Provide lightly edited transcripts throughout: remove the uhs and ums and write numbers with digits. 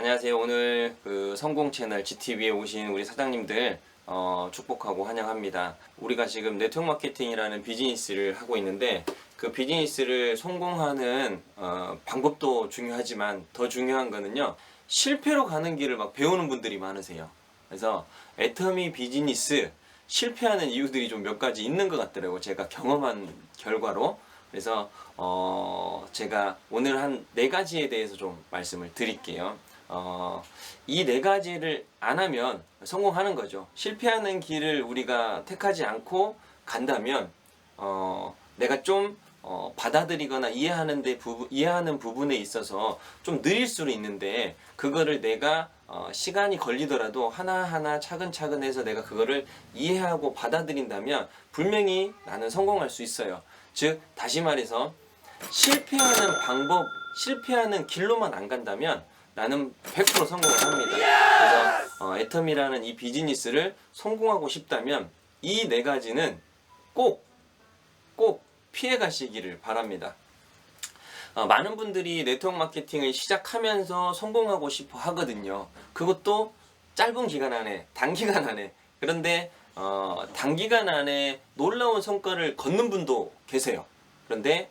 안녕하세요. 오늘 그 성공 채널 GTV에 오신 우리 사장님들 축복하고 환영합니다. 우리가 지금 네트워크 마케팅이라는 비즈니스를 하고 있는데 그 비즈니스를 성공하는 방법도 중요하지만 더 중요한 거는요. 실패로 가는 길을 막 배우는 분들이 많으세요. 그래서 애터미 비즈니스 실패하는 이유들이 좀 몇 가지 있는 것 같더라고요. 제가 경험한 결과로. 그래서 제가 오늘 한 4가지에 대해서 좀 말씀을 드릴게요. 이 4가지를 안 하면 성공하는 거죠. 실패하는 길을 우리가 택하지 않고 간다면 내가 좀 받아들이거나 이해하는 부분에 있어서 좀 느릴 수는 있는데 그거를 내가 시간이 걸리더라도 하나하나 차근차근 해서 내가 그거를 이해하고 받아들인다면 분명히 나는 성공할 수 있어요. 즉 다시 말해서 실패하는 방법, 실패하는 길로만 안 간다면 나는 100% 성공을 합니다. 그래서 애텀이라는 이 비즈니스를 성공하고 싶다면 이 4가지는 꼭 피해 가시기를 바랍니다. 많은 분들이 네트워크 마케팅을 시작하면서 성공하고 싶어 하거든요. 그것도 짧은 기간 안에, 단기간 안에. 그런데 단기간 안에 놀라운 성과를 거는 분도 계세요. 그런데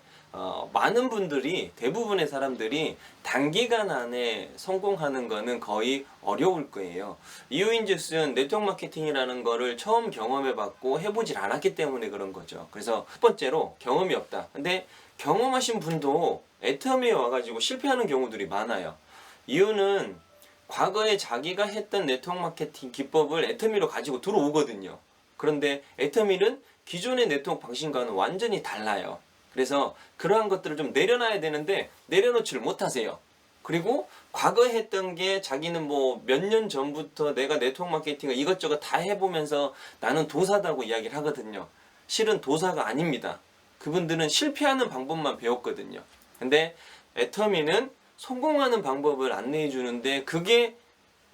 많은 분들이, 대부분의 사람들이 단기간 안에 성공하는 거는 거의 어려울 거예요. 이유인즉슨 네트워크 마케팅이라는 거를 처음 경험해봤고 해보질 않았기 때문에 그런 거죠. 그래서 첫 번째로 경험이 없다. 근데 경험하신 분도 애터미에 와가지고 실패하는 경우들이 많아요. 이유는 과거에 자기가 했던 네트워크 마케팅 기법을 애터미로 가지고 들어오거든요. 그런데 애터미는 기존의 네트워크 방식과는 완전히 달라요. 그래서 그러한 것들을 좀 내려놔야 되는데 내려놓지를 못하세요. 그리고 과거에 했던 게 자기는 뭐 몇 년 전부터 내가 네트워크 마케팅을 이것저것 다 해보면서 나는 도사다고 이야기를 하거든요. 실은 도사가 아닙니다. 그분들은 실패하는 방법만 배웠거든요. 근데 애터미는 성공하는 방법을 안내해 주는데 그게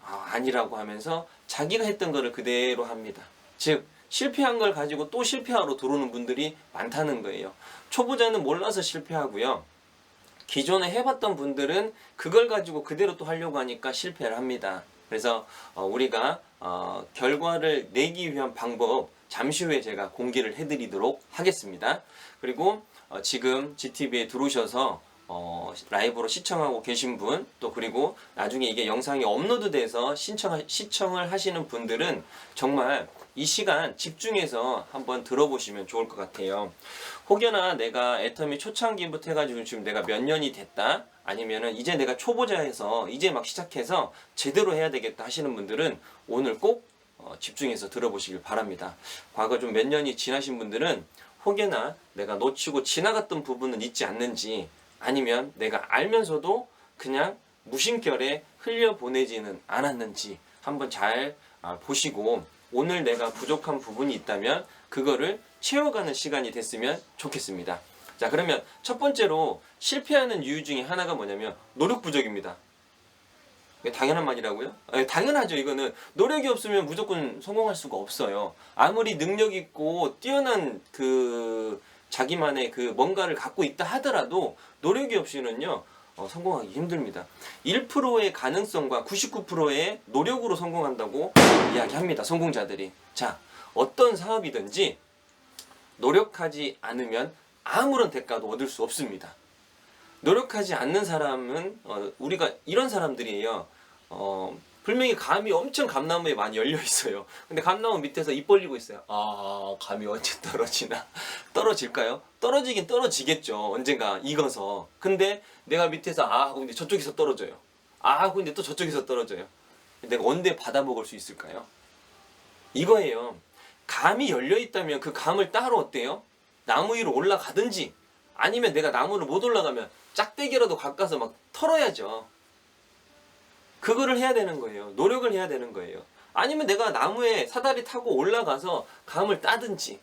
아니라고 하면서 자기가 했던 거를 그대로 합니다. 즉 실패한 걸 가지고 또 실패하러 들어오는 분들이 많다는 거예요. 초보자는 몰라서 실패하고요. 기존에 해봤던 분들은 그걸 가지고 그대로 또 하려고 하니까 실패를 합니다. 그래서 우리가 결과를 내기 위한 방법 잠시 후에 제가 공개를 해드리도록 하겠습니다. 그리고 지금 GTV에 들어오셔서 라이브로 시청하고 계신 분, 또 그리고 나중에 이게 영상이 업로드돼서 시청을 하시는 분들은 정말 이 시간 집중해서 한번 들어보시면 좋을 것 같아요. 혹여나 내가 애터미 초창기부터 해가지고 지금 내가 몇 년이 됐다, 아니면은 이제 내가 초보자에서 이제 막 시작해서 제대로 해야 되겠다 하시는 분들은 오늘 꼭 집중해서 들어보시길 바랍니다. 과거 좀 몇 년이 지나신 분들은 혹여나 내가 놓치고 지나갔던 부분은 있지 않는지, 아니면 내가 알면서도 그냥 무심결에 흘려보내지는 않았는지 한번 잘 보시고 오늘 내가 부족한 부분이 있다면 그거를 채워가는 시간이 됐으면 좋겠습니다. 자, 그러면 첫 번째로 실패하는 이유 중에 하나가 뭐냐면 노력 부족입니다. 당연한 말이라고요? 당연하죠. 이거는 노력이 없으면 무조건 성공할 수가 없어요. 아무리 능력 있고 뛰어난 자기만의 뭔가를 갖고 있다 하더라도 노력이 없이는요 성공하기 힘듭니다. 1%의 가능성과 99%의 노력으로 성공한다고 이야기합니다. 성공자들이. 자, 어떤 사업이든지 노력하지 않으면 아무런 대가도 얻을 수 없습니다. 노력하지 않는 사람은 우리가 이런 사람들이에요. 분명히 감이 엄청 감나무에 많이 열려 있어요. 근데 감나무 밑에서 입 벌리고 있어요. 감이 언제 떨어지나? 떨어질까요? 떨어지긴 떨어지겠죠. 언젠가 익어서. 근데 내가 밑에서 근데 저쪽에서 떨어져요. 근데 또 저쪽에서 떨어져요. 내가 언제 받아 먹을 수 있을까요? 이거예요. 감이 열려 있다면 그 감을 따로 어때요? 나무 위로 올라가든지, 아니면 내가 나무를 못 올라가면 짝대기라도 가까서 막 털어야죠. 그거를 해야 되는 거예요. 노력을 해야 되는 거예요. 아니면 내가 나무에 사다리 타고 올라가서 감을 따든지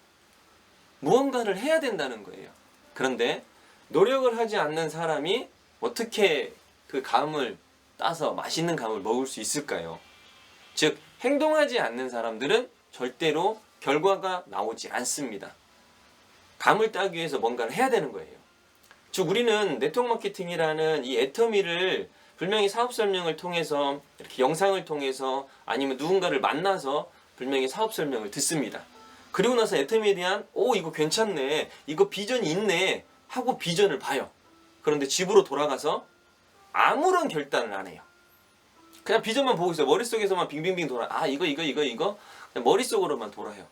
무언가를 해야 된다는 거예요. 그런데 노력을 하지 않는 사람이 어떻게 그 감을 따서 맛있는 감을 먹을 수 있을까요? 즉 행동하지 않는 사람들은 절대로 결과가 나오지 않습니다. 감을 따기 위해서 뭔가를 해야 되는 거예요. 즉 우리는 네트워크 마케팅이라는 이 애터미를 분명히 사업 설명을 통해서 이렇게 영상을 통해서 아니면 누군가를 만나서 분명히 사업 설명을 듣습니다. 그리고 나서 애터미에 대한 이거 괜찮네, 이거 비전이 있네 하고 비전을 봐요. 그런데 집으로 돌아가서 아무런 결단을 안 해요. 그냥 비전만 보고 있어요. 머릿속에서만 빙빙빙 돌아. 이거 그냥 머릿속으로만 돌아요.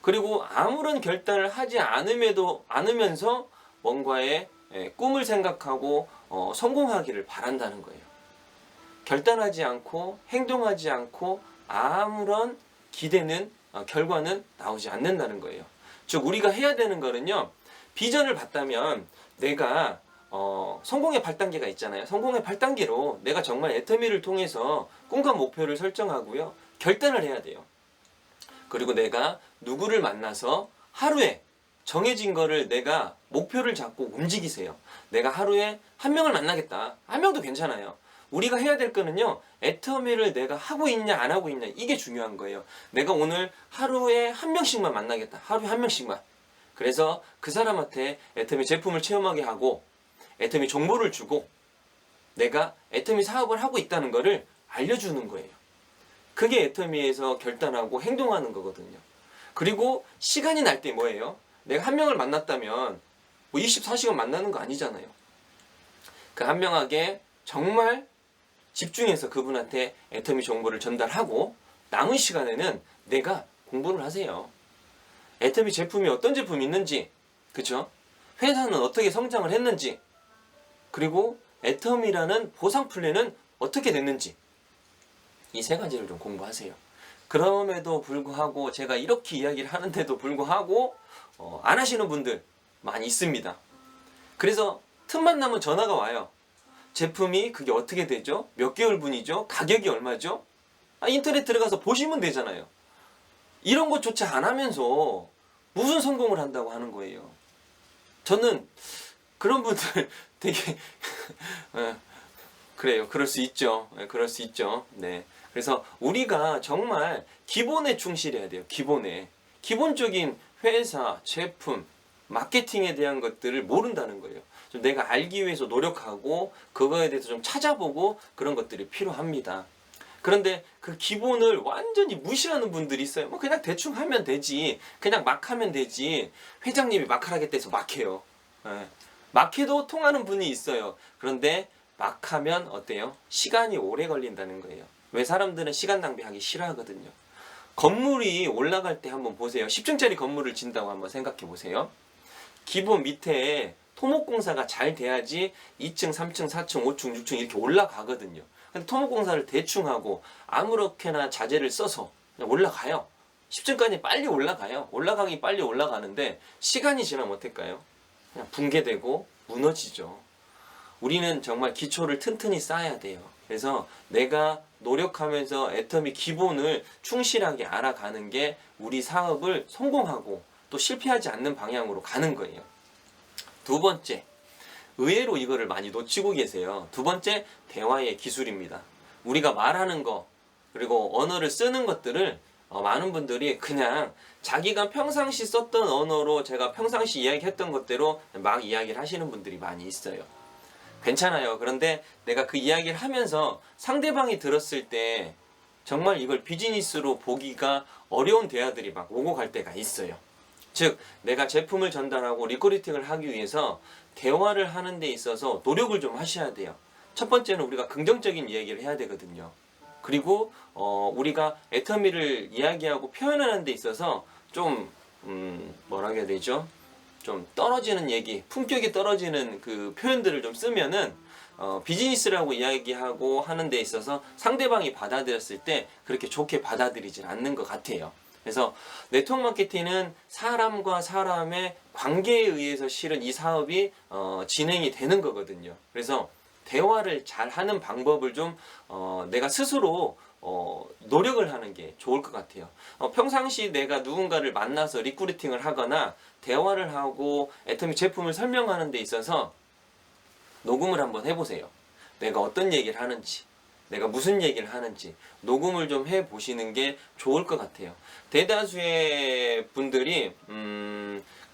그리고 아무런 결단을 하지 않으면서 뭔가의 꿈을 생각하고 성공하기를 바란다는 거예요. 결단하지 않고 행동하지 않고 아무런 기대는 결과는 나오지 않는다는 거예요. 즉 우리가 해야 되는 거는요, 비전을 봤다면 내가 성공의 8단계가 있잖아요. 성공의 8단계로 내가 정말 애터미를 통해서 꿈과 목표를 설정하고요, 결단을 해야 돼요. 그리고 내가 누구를 만나서 하루에 정해진 거를 내가 목표를 잡고 움직이세요. 내가 하루에 한 명을 만나겠다. 한 명도 괜찮아요. 우리가 해야 될 거는요, 애터미를 내가 하고 있냐 안 하고 있냐, 이게 중요한 거예요. 내가 오늘 하루에 한 명씩만 만나겠다. 하루에 한 명씩만. 그래서 그 사람한테 애터미 제품을 체험하게 하고 애터미 정보를 주고 내가 애터미 사업을 하고 있다는 거를 알려주는 거예요. 그게 애터미에서 결단하고 행동하는 거거든요. 그리고 시간이 날 때 뭐예요? 내가 한 명을 만났다면 뭐 24시간 만나는 거 아니잖아요. 그 한 명에게 정말 집중해서 그분한테 애터미 정보를 전달하고 남은 시간에는 내가 공부를 하세요. 애터미 제품이 어떤 제품이 있는지, 그쵸? 회사는 어떻게 성장을 했는지, 그리고 애터미라는 보상 플랜은 어떻게 됐는지, 이 세 가지를 좀 공부하세요. 그럼에도 불구하고 제가 이렇게 이야기를 하는데도 불구하고 안 하시는 분들 많이 있습니다. 그래서 틈만 나면 전화가 와요. 제품이 그게 어떻게 되죠? 몇 개월분이죠? 가격이 얼마죠? 인터넷 들어가서 보시면 되잖아요. 이런 것조차 안 하면서 무슨 성공을 한다고 하는 거예요. 저는 그런 분들 되게 그래요. 그럴 수 있죠. 그럴 수 있죠. 네. 그래서 우리가 정말 기본에 충실해야 돼요. 기본적인 회사, 제품, 마케팅에 대한 것들을 모른다는 거예요. 좀 내가 알기 위해서 노력하고 그거에 대해서 좀 찾아보고 그런 것들이 필요합니다. 그런데 그 기본을 완전히 무시하는 분들이 있어요. 뭐 그냥 대충 하면 되지, 그냥 막 하면 되지, 회장님이 막 하라겠다 해서 막 해요. 막 해도 통하는 분이 있어요. 그런데 막 하면 어때요? 시간이 오래 걸린다는 거예요. 왜 사람들은 시간 낭비하기 싫어하거든요. 건물이 올라갈 때 한번 보세요. 10층짜리 건물을 진다고 한번 생각해 보세요. 기본 밑에 토목공사가 잘 돼야지 2층, 3층, 4층, 5층, 6층 이렇게 올라가거든요. 근데 토목공사를 대충 하고 아무렇게나 자재를 써서 그냥 올라가요. 10층까지 빨리 올라가요. 올라가기 빨리 올라가는데 시간이 지나면 어떨까요? 그냥 붕괴되고 무너지죠. 우리는 정말 기초를 튼튼히 쌓아야 돼요. 그래서 내가 노력하면서 애터미 기본을 충실하게 알아가는 게 우리 사업을 성공하고 또 실패하지 않는 방향으로 가는 거예요. 두 번째, 의외로 이거를 많이 놓치고 계세요. 두 번째, 대화의 기술입니다. 우리가 말하는 거, 그리고 언어를 쓰는 것들을 많은 분들이 그냥 자기가 평상시 썼던 언어로, 제가 평상시 이야기했던 것대로 막 이야기를 하시는 분들이 많이 있어요. 괜찮아요. 그런데 내가 그 이야기를 하면서 상대방이 들었을 때 정말 이걸 비즈니스로 보기가 어려운 대화들이 막 오고 갈 때가 있어요. 즉 내가 제품을 전달하고 리크루팅을 하기 위해서 대화를 하는 데 있어서 노력을 좀 하셔야 돼요. 첫 번째는 우리가 긍정적인 이야기를 해야 되거든요. 그리고 우리가 애터미를 이야기하고 표현하는 데 있어서 좀 뭐라 해야 되죠? 좀 떨어지는 얘기, 품격이 떨어지는 그 표현들을 좀 쓰면은 비즈니스라고 이야기하고 하는 데 있어서 상대방이 받아들였을 때 그렇게 좋게 받아들이질 않는 것 같아요. 그래서 네트워크 마케팅은 사람과 사람의 관계에 의해서 실은 이 사업이 진행이 되는 거거든요. 그래서 대화를 잘 하는 방법을 좀 내가 스스로 노력을 하는 게 좋을 것 같아요. 평상시 내가 누군가를 만나서 리크루팅을 하거나 대화를 하고 애터미 제품을 설명하는 데 있어서 녹음을 한번 해보세요. 내가 어떤 얘기를 하는지, 내가 무슨 얘기를 하는지 녹음을 좀 해보시는 게 좋을 것 같아요. 대다수의 분들이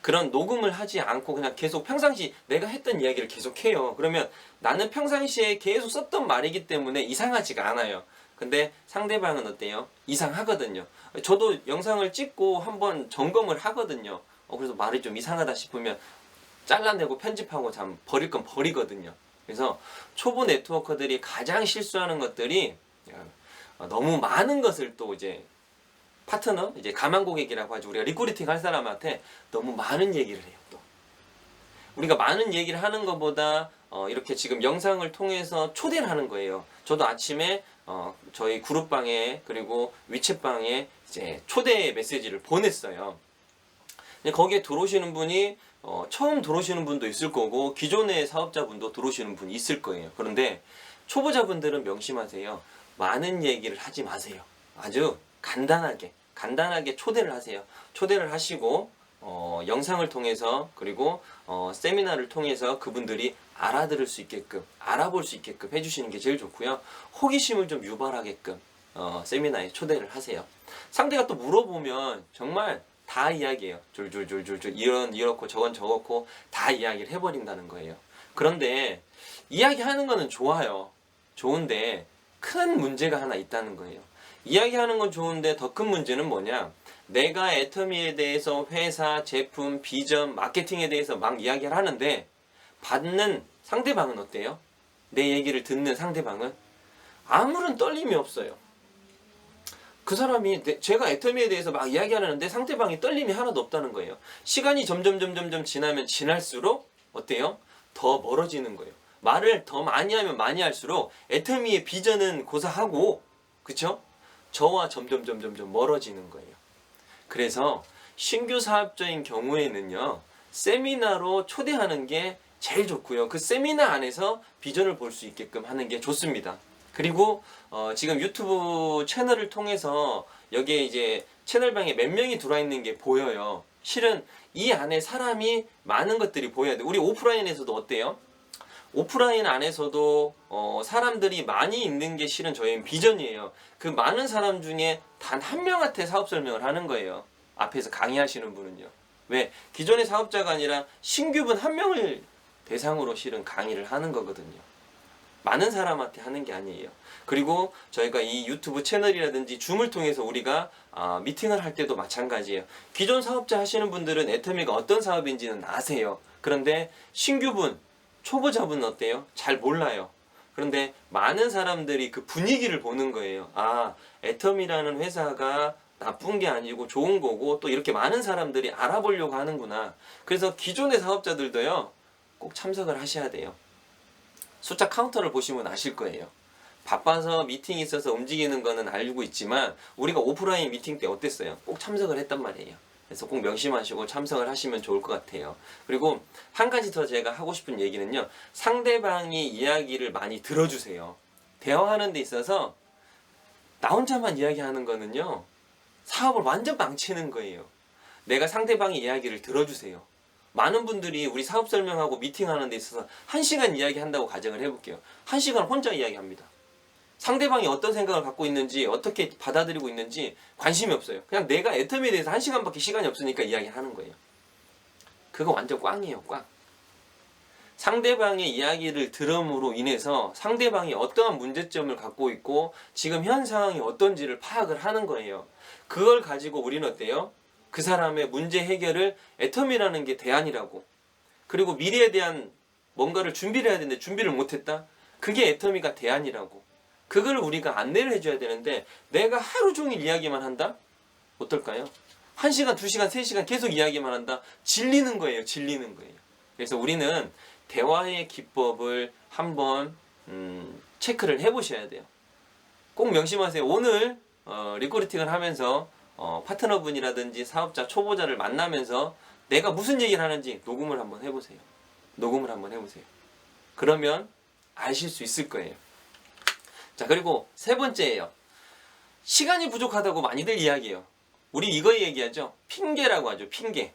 그런 녹음을 하지 않고 그냥 계속 평상시 내가 했던 이야기를 계속 해요. 그러면 나는 평상시에 계속 썼던 말이기 때문에 이상하지가 않아요. 근데 상대방은 어때요? 이상하거든요. 저도 영상을 찍고 한번 점검을 하거든요. 그래서 말이 좀 이상하다 싶으면 잘라내고 편집하고 참 버릴 건 버리거든요. 그래서 초보 네트워커들이 가장 실수하는 것들이 너무 많은 것을 또 이제 파트너, 이제 가망 고객이라고 하죠. 우리가 리크루팅 할 사람한테 너무 많은 얘기를 해요. 또 우리가 많은 얘기를 하는 것보다 이렇게 지금 영상을 통해서 초대를 하는 거예요. 저도 아침에 저희 그룹방에 그리고 위챗방에 이제 초대 메시지를 보냈어요. 거기에 들어오시는 분이 처음 들어오시는 분도 있을 거고 기존의 사업자분도 들어오시는 분이 있을 거예요. 그런데 초보자분들은 명심하세요. 많은 얘기를 하지 마세요. 아주 간단하게 초대를 하세요. 초대를 하시고 영상을 통해서 그리고 세미나를 통해서 그분들이 알아들을 수 있게끔 알아볼 수 있게끔 해주시는 게 제일 좋고요. 호기심을 좀 유발하게끔 세미나에 초대를 하세요. 상대가 또 물어보면 정말 다 이야기해요. 줄줄줄줄줄 이렇고 저건 저렇고 다 이야기를 해버린다는 거예요. 그런데 이야기하는 거는 좋아요. 좋은데 큰 문제가 하나 있다는 거예요. 이야기하는 건 좋은데 더 큰 문제는 뭐냐? 내가 애터미에 대해서 회사, 제품, 비전, 마케팅에 대해서 막 이야기를 하는데 받는 상대방은 어때요? 내 얘기를 듣는 상대방은 아무런 떨림이 없어요. 그 사람이 제가 애터미에 대해서 막 이야기하는데 상대방이 떨림이 하나도 없다는 거예요. 시간이 점점 지나면 지날수록 어때요? 더 멀어지는 거예요. 말을 더 많이 하면 많이 할수록 애터미의 비전은 고사하고 그쵸? 저와 점점 멀어지는 거예요. 그래서 신규 사업자인 경우에는요. 세미나로 초대하는 게 제일 좋고요. 그 세미나 안에서 비전을 볼 수 있게끔 하는 게 좋습니다. 그리고 지금 유튜브 채널을 통해서 여기에 이제 채널방에 몇 명이 들어와 있는 게 보여요. 실은 이 안에 사람이 많은 것들이 보여야 돼. 우리 오프라인에서도 어때요? 오프라인 안에서도 사람들이 많이 있는 게 실은 저희는 비전이에요. 그 많은 사람 중에 단 한 명한테 사업 설명을 하는 거예요. 앞에서 강의하시는 분은요. 왜? 기존의 사업자가 아니라 신규분 한 명을 대상으로 실은 강의를 하는 거거든요. 많은 사람한테 하는 게 아니에요. 그리고 저희가 이 유튜브 채널이라든지 줌을 통해서 우리가 미팅을 할 때도 마찬가지예요. 기존 사업자 하시는 분들은 애터미가 어떤 사업인지는 아세요. 그런데 신규분, 초보자분은 어때요? 잘 몰라요. 그런데 많은 사람들이 그 분위기를 보는 거예요. 아, 애터미라는 회사가 나쁜 게 아니고 좋은 거고 또 이렇게 많은 사람들이 알아보려고 하는구나. 그래서 기존의 사업자들도요. 꼭 참석을 하셔야 돼요. 숫자 카운터를 보시면 아실 거예요. 바빠서 미팅이 있어서 움직이는 거는 알고 있지만 우리가 오프라인 미팅 때 어땠어요? 꼭 참석을 했단 말이에요. 그래서 꼭 명심하시고 참석을 하시면 좋을 것 같아요. 그리고 한 가지 더 제가 하고 싶은 얘기는요. 상대방이 이야기를 많이 들어주세요. 대화하는 데 있어서 나 혼자만 이야기하는 거는요. 사업을 완전 망치는 거예요. 내가 상대방의 이야기를 들어주세요. 많은 분들이 우리 사업 설명하고 미팅하는 데 있어서 1시간 이야기한다고 가정을 해볼게요. 1시간 혼자 이야기합니다. 상대방이 어떤 생각을 갖고 있는지 어떻게 받아들이고 있는지 관심이 없어요. 그냥 내가 애터미에 대해서 1시간밖에 시간이 없으니까 이야기하는 거예요. 그거 완전 꽝이에요. 꽝. 상대방의 이야기를 들음으로 인해서 상대방이 어떠한 문제점을 갖고 있고 지금 현 상황이 어떤지를 파악을 하는 거예요. 그걸 가지고 우리는 어때요? 그 사람의 문제 해결을 애터미라는 게 대안이라고. 그리고 미래에 대한 뭔가를 준비를 해야 되는데 준비를 못했다? 그게 애터미가 대안이라고. 그걸 우리가 안내를 해줘야 되는데 내가 하루 종일 이야기만 한다? 어떨까요? 1시간, 2시간, 3시간 계속 이야기만 한다? 질리는 거예요. 질리는 거예요. 그래서 우리는 대화의 기법을 한번 체크를 해보셔야 돼요. 꼭 명심하세요. 오늘 리크루팅을 하면서 파트너분이라든지 사업자, 초보자를 만나면서 내가 무슨 얘기를 하는지 녹음을 한번 해보세요. 녹음을 한번 해보세요. 그러면 아실 수 있을 거예요. 자, 그리고 세 번째예요. 시간이 부족하다고 많이들 이야기해요. 우리 이거 얘기하죠. 핑계라고 하죠. 핑계.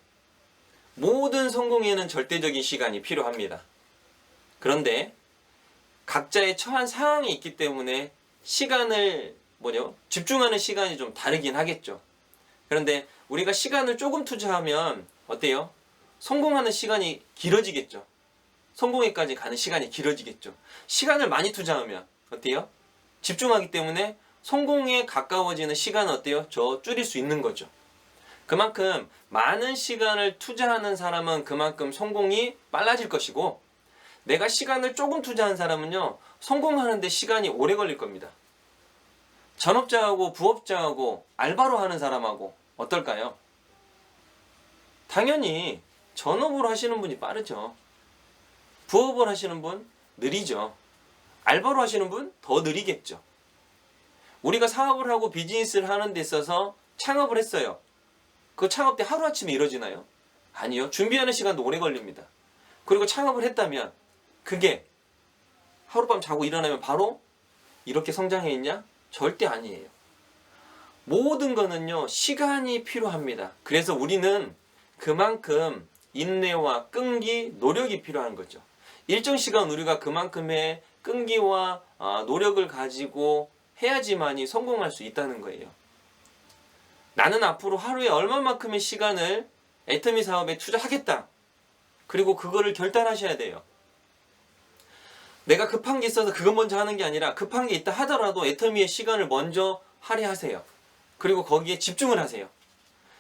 모든 성공에는 절대적인 시간이 필요합니다. 그런데 각자의 처한 상황이 있기 때문에 시간을 집중하는 시간이 좀 다르긴 하겠죠. 그런데 우리가 시간을 조금 투자하면 어때요? 성공하는 시간이 길어지겠죠. 성공에까지 가는 시간이 길어지겠죠. 시간을 많이 투자하면 어때요? 집중하기 때문에 성공에 가까워지는 시간은 어때요? 줄일 수 있는 거죠. 그만큼 많은 시간을 투자하는 사람은 그만큼 성공이 빨라질 것이고, 내가 시간을 조금 투자한 사람은요, 성공하는데 시간이 오래 걸릴 겁니다. 전업자하고 부업자하고 알바로 하는 사람하고 어떨까요? 당연히 전업으로 하시는 분이 빠르죠. 부업을 하시는 분 느리죠. 알바로 하시는 분 더 느리겠죠. 우리가 사업을 하고 비즈니스를 하는 데 있어서 창업을 했어요. 그 창업 때 하루아침에 이루어지나요? 아니요. 준비하는 시간도 오래 걸립니다. 그리고 창업을 했다면 그게 하룻밤 자고 일어나면 바로 이렇게 성장해 있냐? 절대 아니에요. 모든 거는요, 시간이 필요합니다. 그래서 우리는 그만큼 인내와 끈기, 노력이 필요한 거죠. 일정 시간 우리가 그만큼의 끈기와 노력을 가지고 해야지만이 성공할 수 있다는 거예요. 나는 앞으로 하루에 얼마만큼의 시간을 애터미 사업에 투자하겠다. 그리고 그거를 결단하셔야 돼요. 내가 급한 게 있어서 그것 먼저 하는 게 아니라 급한 게 있다 하더라도 애터미의 시간을 먼저 할애하세요. 그리고 거기에 집중을 하세요.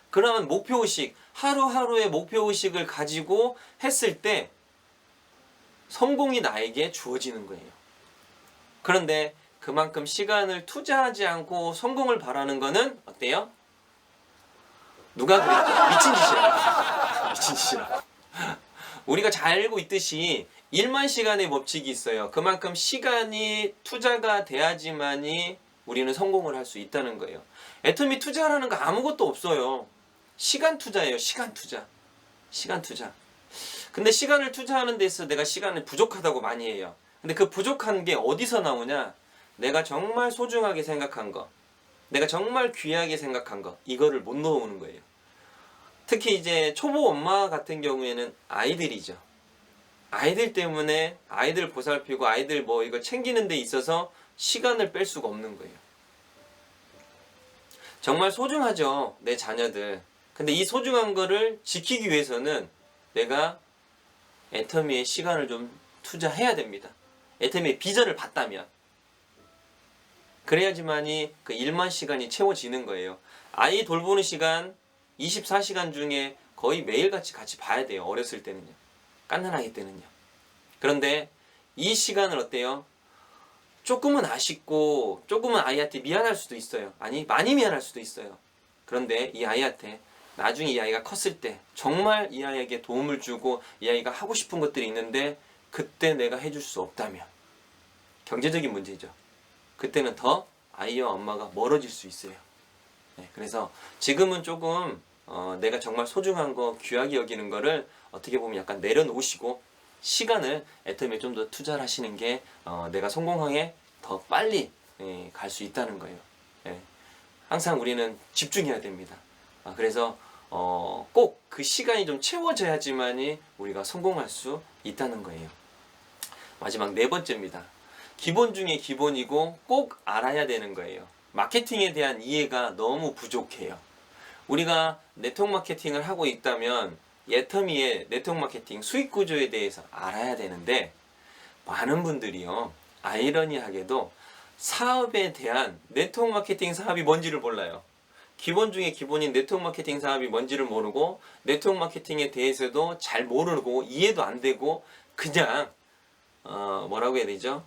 그러면 목표의식, 하루하루의 목표의식을 가지고 했을 때 성공이 나에게 주어지는 거예요. 그런데 그만큼 시간을 투자하지 않고 성공을 바라는 거는 어때요? 누가 그랬다? 미친 짓이라고. 미친 짓이라고. 우리가 잘 알고 있듯이 1만 시간의 법칙이 있어요. 그만큼 시간이 투자가 돼야지만이 우리는 성공을 할 수 있다는 거예요. 애터미 투자라는 거 아무것도 없어요. 시간 투자예요. 시간 투자. 시간 투자. 근데 시간을 투자하는 데 있어서 내가 시간을 부족하다고 많이 해요. 근데 그 부족한 게 어디서 나오냐? 내가 정말 소중하게 생각한 거, 내가 정말 귀하게 생각한 거, 이거를 못 넣어오는 거예요. 특히 이제 초보 엄마 같은 경우에는 아이들이죠. 아이들 때문에 아이들 보살피고 아이들 뭐 이거 챙기는 데 있어서 시간을 뺄 수가 없는 거예요. 정말 소중하죠, 내 자녀들. 근데 이 소중한 거를 지키기 위해서는 내가 애터미의 시간을 좀 투자해야 됩니다. 애터미의 비전을 봤다면. 그래야지만이 그 1만 시간이 채워지는 거예요. 아이 돌보는 시간 24시간 중에 거의 매일같이 같이 봐야 돼요. 어렸을 때는요. 깐난 아기 때는요. 그런데 이 시간을 어때요? 조금은 아쉽고 조금은 아이한테 미안할 수도 있어요. 아니, 많이 미안할 수도 있어요. 그런데 이 아이한테 나중에 이 아이가 컸을 때 정말 이 아이에게 도움을 주고 이 아이가 하고 싶은 것들이 있는데 그때 내가 해줄 수 없다면, 경제적인 문제죠. 그때는 더 아이와 엄마가 멀어질 수 있어요. 네, 그래서 지금은 조금 내가 정말 소중한 거, 귀하게 여기는 거를 어떻게 보면 약간 내려놓으시고 시간을 애터미에 좀 더 투자를 하시는 게 내가 성공하게 더 빨리 갈 수 있다는 거예요. 예. 항상 우리는 집중해야 됩니다. 그래서 꼭 그 시간이 좀 채워져야지만이 우리가 성공할 수 있다는 거예요. 마지막 4번째입니다. 기본 중에 기본이고 꼭 알아야 되는 거예요. 마케팅에 대한 이해가 너무 부족해요. 우리가 네트워크 마케팅을 하고 있다면 애터미의 네트워크 마케팅 수익 구조에 대해서 알아야 되는데, 많은 분들이요, 아이러니하게도 사업에 대한 네트워크 마케팅 사업이 뭔지를 몰라요. 기본 중에 기본인 네트워크 마케팅 사업이 뭔지를 모르고 네트워크 마케팅에 대해서도 잘 모르고 이해도 안 되고 그냥 뭐라고 해야 되죠?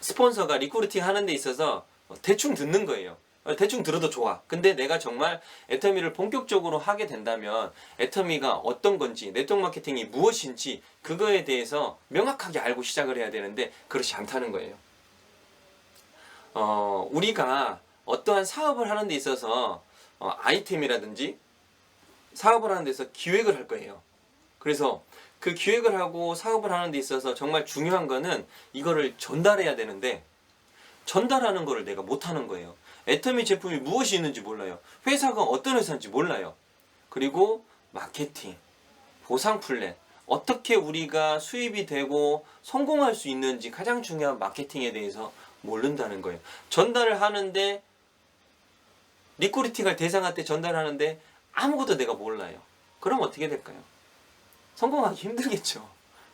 스폰서가 리크루팅 하는 데 있어서 대충 듣는 거예요. 대충 들어도 좋아. 근데 내가 정말 애터미를 본격적으로 하게 된다면 애터미가 어떤 건지, 네트워크 마케팅이 무엇인지 그거에 대해서 명확하게 알고 시작을 해야 되는데 그렇지 않다는 거예요. 우리가 어떠한 사업을 하는 데 있어서 아이템이라든지 사업을 하는 데 있어서 기획을 할 거예요. 그래서 그 기획을 하고 사업을 하는 데 있어서 정말 중요한 거는 이거를 전달해야 되는데 전달하는 거를 내가 못하는 거예요. 애터미 제품이 무엇이 있는지 몰라요. 회사가 어떤 회사인지 몰라요. 그리고 마케팅, 보상 플랜, 어떻게 우리가 수입이 되고 성공할 수 있는지 가장 중요한 마케팅에 대해서 모른다는 거예요. 전달을 하는데 리크루팅할 대상한테 전달하는데 아무것도 내가 몰라요. 그럼 어떻게 될까요? 성공하기 힘들겠죠.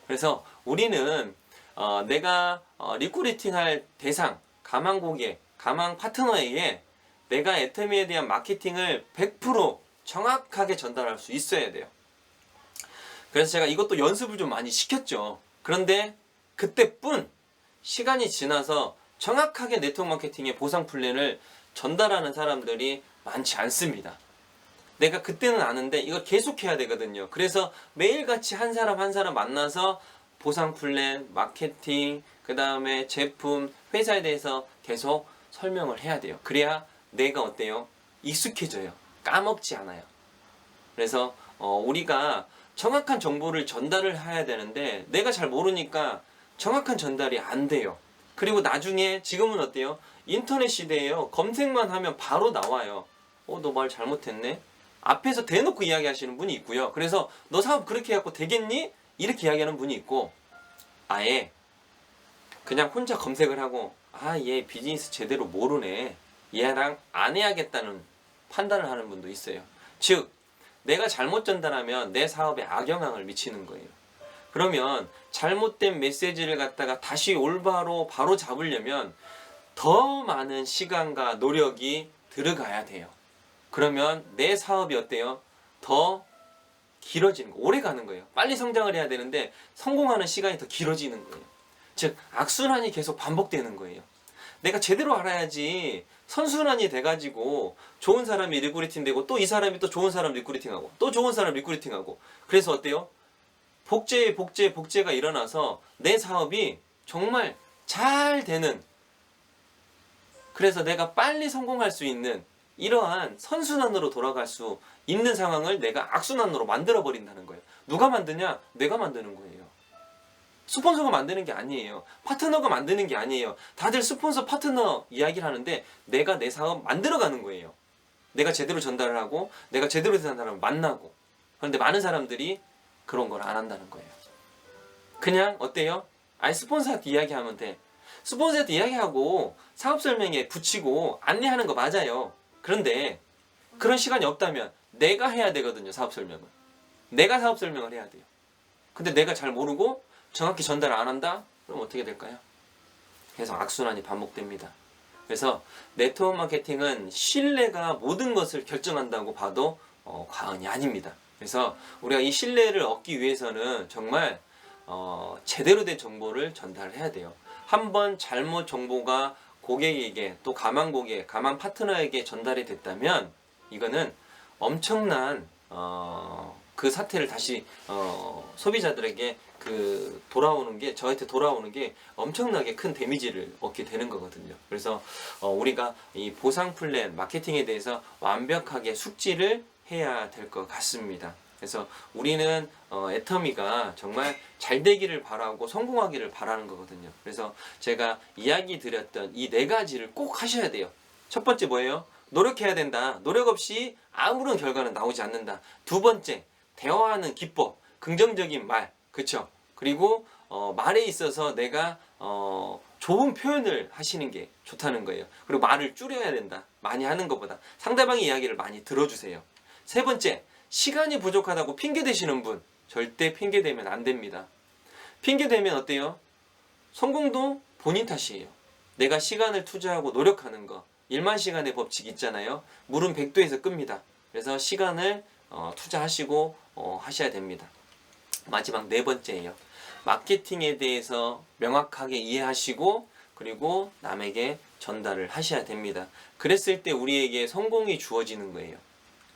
그래서 우리는 내가 리크루팅할 대상, 가망 고객, 가망 파트너에게 내가 애터미에 대한 마케팅을 100% 정확하게 전달할 수 있어야 돼요. 그래서 제가 이것도 연습을 좀 많이 시켰죠. 그런데 그때뿐 시간이 지나서 정확하게 네트워크 마케팅의 보상 플랜을 전달하는 사람들이 많지 않습니다. 내가 그때는 아는데 이거 계속 해야 되거든요. 그래서 매일같이 한 사람 한 사람 만나서 보상 플랜, 마케팅, 그 다음에 제품, 회사에 대해서 계속 설명을 해야 돼요. 그래야 내가 어때요? 익숙해져요. 까먹지 않아요. 그래서 우리가 정확한 정보를 전달을 해야 되는데 내가 잘 모르니까 정확한 전달이 안 돼요. 그리고 나중에 지금은 어때요? 인터넷 시대예요. 검색만 하면 바로 나와요. 너 말 잘못했네? 앞에서 대놓고 이야기하시는 분이 있고요. 그래서 너 사업 그렇게 해갖고 되겠니? 이렇게 이야기하는 분이 있고, 아예 그냥 혼자 검색을 하고 얘 비즈니스 제대로 모르네, 얘랑 안 해야겠다는 판단을 하는 분도 있어요. 즉 내가 잘못 전달하면 내 사업에 악영향을 미치는 거예요. 그러면 잘못된 메시지를 갖다가 다시 올바로 바로 잡으려면 더 많은 시간과 노력이 들어가야 돼요. 그러면 내 사업이 어때요? 더 길어지는 거, 오래 가는 거예요. 빨리 성장을 해야 되는데 성공하는 시간이 더 길어지는 거예요. 즉 악순환이 계속 반복되는 거예요. 내가 제대로 알아야지 선순환이 돼가지고 좋은 사람이 리크루팅 되고 또 이 사람이 또 좋은 사람 리크루팅하고 또 좋은 사람 리크루팅하고, 그래서 어때요? 복제가 일어나서 내 사업이 정말 잘 되는, 그래서 내가 빨리 성공할 수 있는 이러한 선순환으로 돌아갈 수 있는 상황을 내가 악순환으로 만들어 버린다는 거예요. 누가 만드냐? 내가 만드는 거예요. 스폰서가 만드는 게 아니에요. 파트너가 만드는 게 아니에요. 다들 스폰서 파트너 이야기를 하는데 내가 내 사업 만들어가는 거예요. 내가 제대로 전달을 하고 내가 제대로 된 사람을 만나고. 그런데 많은 사람들이 그런 걸 안 한다는 거예요. 그냥 어때요? 스폰서한테 이야기하면 돼. 스폰서한테 이야기하고 사업 설명에 붙이고 안내하는 거 맞아요. 그런데 그런 시간이 없다면 내가 해야 되거든요. 사업 설명을. 내가 사업 설명을 해야 돼요. 근데 내가 잘 모르고 정확히 전달을 안 한다? 그럼 어떻게 될까요? 계속 악순환이 반복됩니다. 그래서 네트워크 마케팅은 신뢰가 모든 것을 결정한다고 봐도 과언이 아닙니다. 그래서 우리가 이 신뢰를 얻기 위해서는 정말 제대로 된 정보를 전달해야 돼요. 한번 잘못 정보가 고객에게, 또 가망 고객, 가망 파트너에게 전달이 됐다면 이거는 엄청난 그 사태를 다시 소비자들에게 돌아오는 게, 저한테 돌아오는 게 엄청나게 큰 데미지를 얻게 되는 거거든요. 그래서 우리가 이 보상 플랜 마케팅에 대해서 완벽하게 숙지를 해야 될 것 같습니다. 그래서 우리는 애터미가 정말 잘 되기를 바라고 성공하기를 바라는 거거든요. 그래서 제가 이야기 드렸던 이 4가지를 꼭 하셔야 돼요. 첫 번째 뭐예요? 노력해야 된다. 노력 없이 아무런 결과는 나오지 않는다. 두 번째, 대화하는 기법, 긍정적인 말, 그쵸? 그리고 말에 있어서 내가 좋은 표현을 하시는 게 좋다는 거예요. 그리고 말을 줄여야 된다. 많이 하는 것보다 상대방의 이야기를 많이 들어주세요. 세 번째, 시간이 부족하다고 핑계 대시는 분, 절대 핑계 대면 안 됩니다. 핑계 대면 어때요? 성공도 본인 탓이에요. 내가 시간을 투자하고 노력하는 거, 1만 시간의 법칙 있잖아요. 물은 100도에서 끕니다. 그래서 시간을 투자하시고 하셔야 됩니다. 마지막 4번째예요. 마케팅에 대해서 명확하게 이해하시고 그리고 남에게 전달을 하셔야 됩니다. 그랬을 때 우리에게 성공이 주어지는 거예요.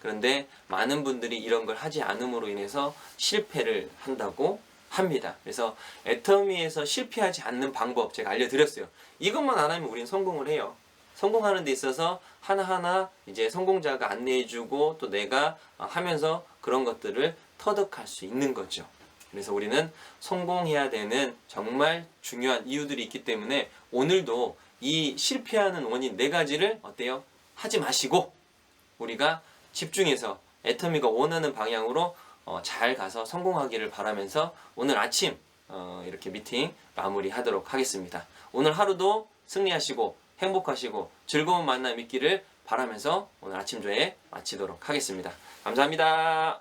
그런데 많은 분들이 이런 걸 하지 않음으로 인해서 실패를 한다고 합니다. 그래서 애터미에서 실패하지 않는 방법 제가 알려드렸어요. 이것만 안 하면 우리는 성공을 해요. 성공하는 데 있어서 하나하나 이제 성공자가 안내해주고 또 내가 하면서 그런 것들을 터득할 수 있는 거죠. 그래서 우리는 성공해야 되는 정말 중요한 이유들이 있기 때문에 오늘도 이 실패하는 원인 4가지를 어때요? 하지 마시고 우리가 집중해서 애터미가 원하는 방향으로 잘 가서 성공하기를 바라면서 오늘 아침 이렇게 미팅 마무리하도록 하겠습니다. 오늘 하루도 승리하시고 행복하시고 즐거운 만남 있기를 바라면서 오늘 아침 조회 마치도록 하겠습니다. 감사합니다.